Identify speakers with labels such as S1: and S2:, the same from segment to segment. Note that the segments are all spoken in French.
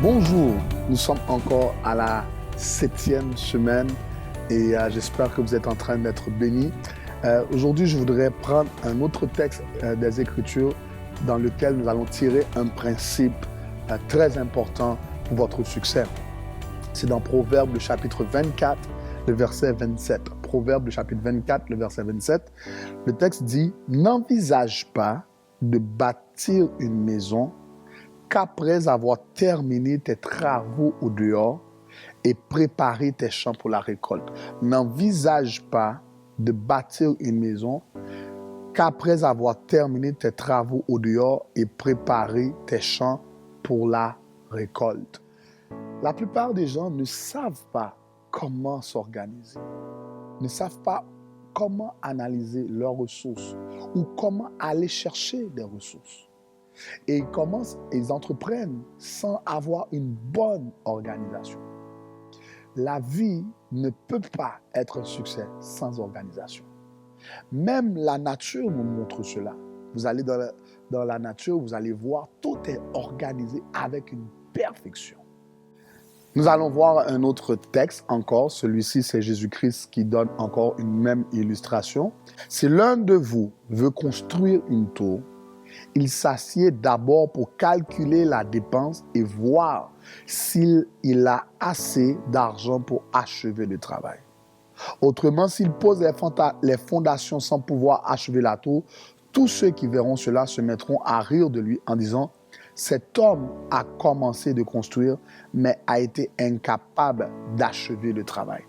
S1: Bonjour, nous sommes encore à la 7e semaine et j'espère que vous êtes en train d'être bénis. Aujourd'hui, je voudrais prendre un autre texte des Écritures dans lequel nous allons tirer un principe très important pour votre succès. C'est dans Proverbe, le chapitre 24, le verset 27. Proverbe, le chapitre 24, le verset 27. Le texte dit « N'envisage pas de bâtir une maison qu'après avoir terminé tes travaux au dehors et préparé tes champs pour la récolte. » N'envisage pas de bâtir une maison qu'après avoir terminé tes travaux au dehors et préparé tes champs pour la récolte. La plupart des gens ne savent pas comment s'organiser, ne savent pas comment analyser leurs ressources ou comment aller chercher des ressources. Et ils entreprennent sans avoir une bonne organisation. La vie ne peut pas être un succès sans organisation. Même la nature nous montre cela. Vous allez dans la nature, vous allez voir, tout est organisé avec une perfection. Nous allons voir un autre texte encore. Celui-ci, c'est Jésus-Christ qui donne encore une même illustration. Si l'un de vous veut construire une tour, il s'assied d'abord pour calculer la dépense et voir s'il a assez d'argent pour achever le travail. Autrement, s'il pose les fondations sans pouvoir achever la tour, tous ceux qui verront cela se mettront à rire de lui en disant « Cet homme a commencé de construire, mais a été incapable d'achever le travail. »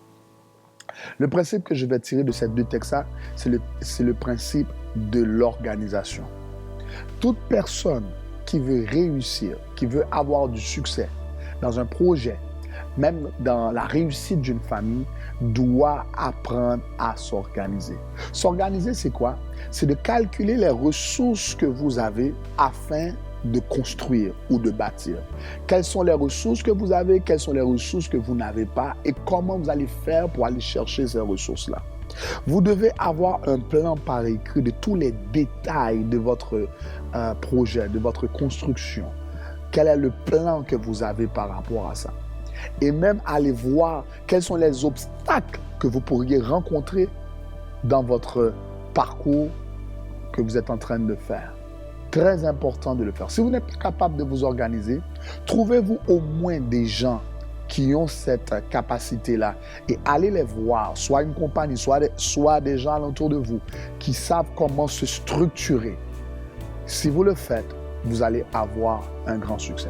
S1: Le principe que je vais tirer de ces deux textes-là, c'est le principe de l'organisation. Toute personne qui veut réussir, qui veut avoir du succès dans un projet, même dans la réussite d'une famille, doit apprendre à s'organiser. S'organiser, c'est quoi? C'est de calculer les ressources que vous avez afin de construire ou de bâtir. Quelles sont les ressources que vous avez, quelles sont les ressources que vous n'avez pas et comment vous allez faire pour aller chercher ces ressources-là. Vous devez avoir un plan par écrit de tous les détails de votre projet, de votre construction. Quel est le plan que vous avez par rapport à ça? Et même aller voir quels sont les obstacles que vous pourriez rencontrer dans votre parcours que vous êtes en train de faire. Très important de le faire. Si vous n'êtes pas capable de vous organiser, trouvez-vous au moins des gens qui ont cette capacité-là et allez les voir, soit une compagnie, soit des gens alentour de vous qui savent comment se structurer. Si vous le faites, vous allez avoir un grand succès.